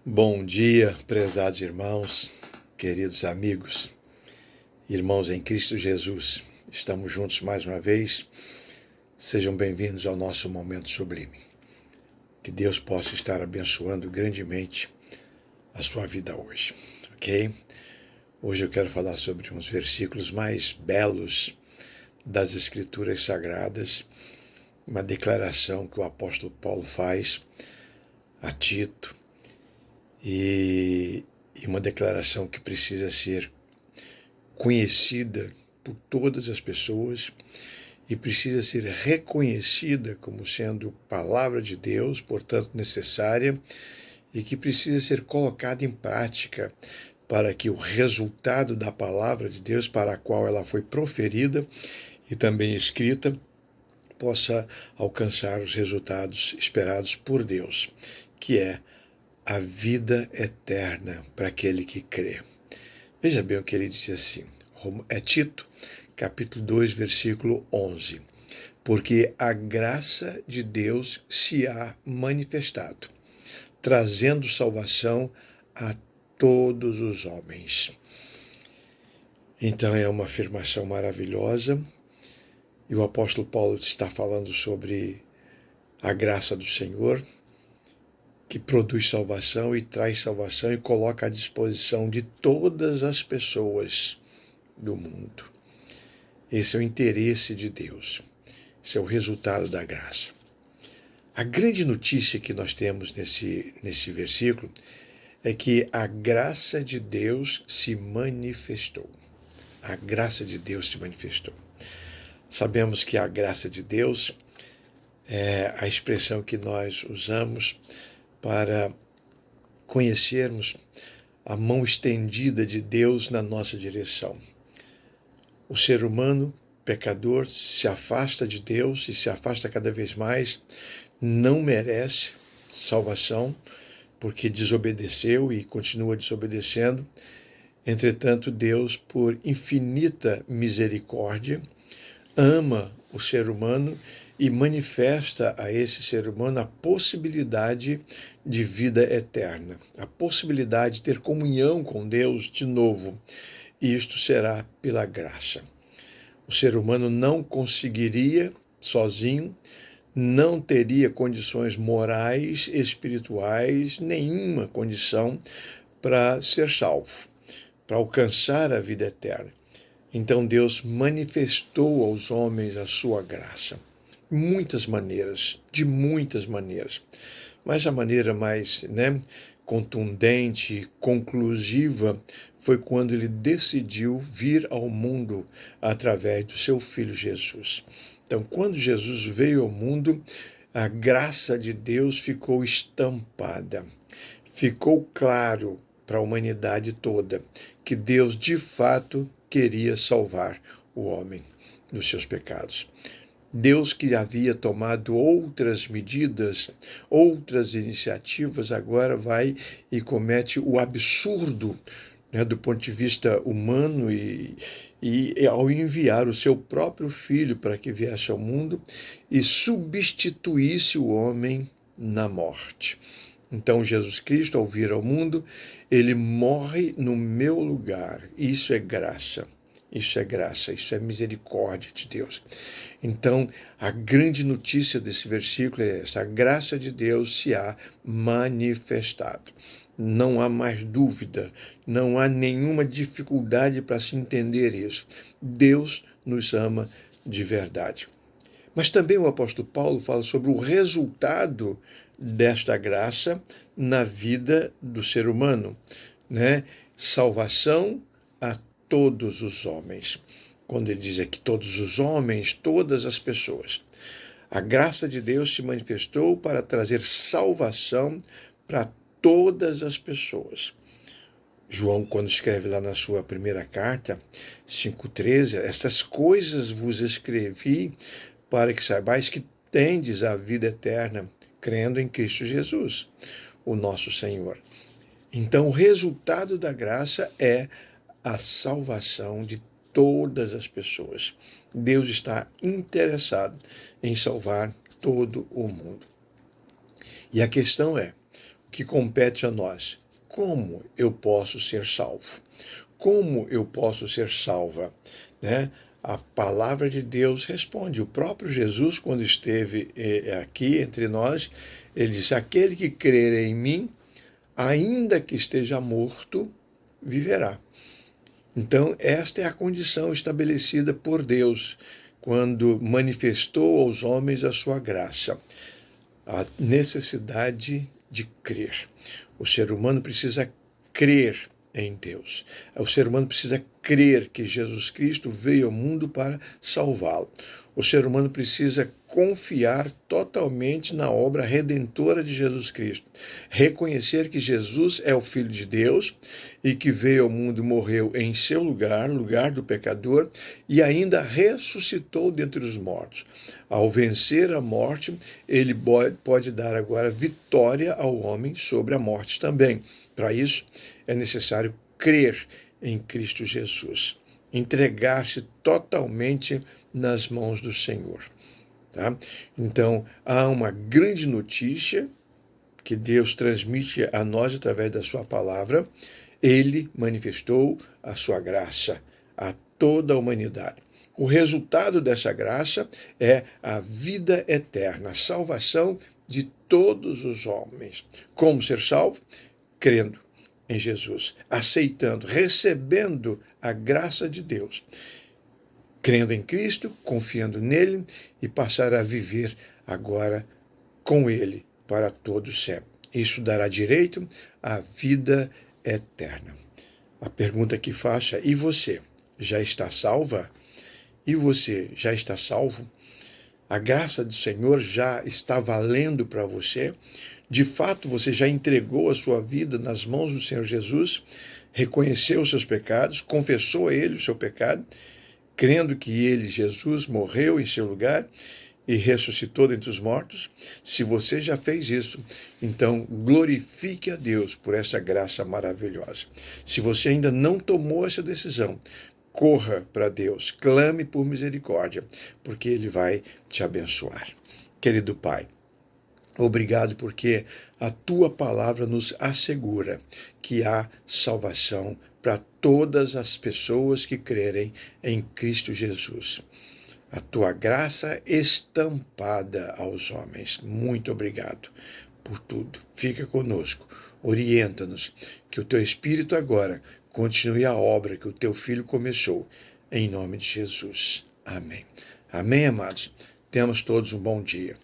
Bom dia, prezados irmãos, queridos amigos, irmãos em Cristo Jesus. Estamos juntos mais uma vez. Sejam bem-vindos ao nosso momento sublime. Que Deus possa estar abençoando grandemente a sua vida hoje, ok? Hoje eu quero falar sobre uns versículos mais belos das Escrituras Sagradas, uma declaração que o apóstolo Paulo faz a Tito, e uma declaração que precisa ser conhecida por todas as pessoas e precisa ser reconhecida como sendo palavra de Deus, portanto necessária, e que precisa ser colocada em prática para que o resultado da palavra de Deus, para a qual ela foi proferida e também escrita, possa alcançar os resultados esperados por Deus, que é a vida eterna para aquele que crê. Veja bem o que ele diz assim, é Tito, capítulo 2, versículo 11. Porque a graça de Deus se há manifestado, trazendo salvação a todos os homens. Então é uma afirmação maravilhosa, e o apóstolo Paulo está falando sobre a graça do Senhor, que produz salvação e traz salvação e coloca à disposição de todas as pessoas do mundo. Esse é o interesse de Deus. Esse é o resultado da graça. A grande notícia que nós temos nesse versículo é que a graça de Deus se manifestou. A graça de Deus se manifestou. Sabemos que a graça de Deus é a expressão que nós usamos para conhecermos a mão estendida de Deus na nossa direção. O ser humano, pecador, se afasta de Deus e se afasta cada vez mais, não merece salvação, porque desobedeceu e continua desobedecendo. Entretanto, Deus, por infinita misericórdia, ama o ser humano e manifesta a esse ser humano a possibilidade de vida eterna, a possibilidade de ter comunhão com Deus de novo. E isto será pela graça. O ser humano não conseguiria sozinho, não teria condições morais, espirituais, nenhuma condição para ser salvo, para alcançar a vida eterna. Então Deus manifestou aos homens a sua graça. De muitas maneiras. Mas a maneira mais contundente, conclusiva, foi quando ele decidiu vir ao mundo através do seu Filho Jesus. Então, quando Jesus veio ao mundo, a graça de Deus ficou estampada. Ficou claro para a humanidade toda que Deus, de fato, queria salvar o homem dos seus pecados. Deus, que havia tomado outras medidas, outras iniciativas, agora vai e comete o absurdo, do ponto de vista humano, e ao enviar o seu próprio filho para que viesse ao mundo e substituísse o homem na morte. Então, Jesus Cristo, ao vir ao mundo, ele morre no meu lugar. Isso é graça. Isso é graça, isso é misericórdia de Deus. Então, a grande notícia desse versículo é essa: a graça de Deus se há manifestado. Não há mais dúvida, não há nenhuma dificuldade para se entender isso. Deus nos ama de verdade. Mas também o apóstolo Paulo fala sobre o resultado desta graça na vida do ser humano, Salvação a todos os homens. Quando ele diz aqui todos os homens, todas as pessoas. A graça de Deus se manifestou para trazer salvação para todas as pessoas. João, quando escreve lá na sua primeira carta, 5,13, essas coisas vos escrevi para que saibais que tendes a vida eterna, crendo em Cristo Jesus, o nosso Senhor. Então, o resultado da graça é a salvação de todas as pessoas. Deus está interessado em salvar todo o mundo. E a questão é, que compete a nós. Como eu posso ser salvo? Como eu posso ser salva? Né? A palavra de Deus responde. O próprio Jesus, quando esteve aqui entre nós, ele disse: aquele que crer em mim, ainda que esteja morto, viverá. Então, esta é a condição estabelecida por Deus quando manifestou aos homens a sua graça, a necessidade de crer. O ser humano precisa crer em Deus. O ser humano precisa crer que Jesus Cristo veio ao mundo para salvá-lo. O ser humano precisa confiar totalmente na obra redentora de Jesus Cristo. Reconhecer que Jesus é o Filho de Deus e que veio ao mundo e morreu em seu lugar, lugar do pecador, e ainda ressuscitou dentre os mortos. Ao vencer a morte, ele pode dar agora vitória ao homem sobre a morte também. Para isso, é necessário crer em Cristo Jesus, entregar-se totalmente nas mãos do Senhor. Tá? Então, há uma grande notícia que Deus transmite a nós através da sua palavra. Ele manifestou a sua graça a toda a humanidade. O resultado dessa graça é a vida eterna, a salvação de todos os homens. Como ser salvo? Crendo em Jesus, aceitando, recebendo a graça de Deus, crendo em Cristo, confiando nele e passar a viver agora com ele para todo sempre. Isso dará direito à vida eterna. A pergunta que faço é: e você já está salva? E você já está salvo? A graça do Senhor já está valendo para você? De fato, você já entregou a sua vida nas mãos do Senhor Jesus? Reconheceu os seus pecados? Confessou a Ele o seu pecado? Crendo que Ele, Jesus, morreu em seu lugar e ressuscitou dentre os mortos? Se você já fez isso, então glorifique a Deus por essa graça maravilhosa. Se você ainda não tomou essa decisão, corra para Deus, clame por misericórdia, porque Ele vai te abençoar. Querido Pai, obrigado porque a Tua palavra nos assegura que há salvação para todas as pessoas que crerem em Cristo Jesus. A Tua graça estampada aos homens. Muito obrigado por tudo. Fica conosco, orienta-nos, que o Teu Espírito agora continue a obra que o Teu Filho começou, em nome de Jesus. Amém. Amém, amados? Tenhamos todos um bom dia.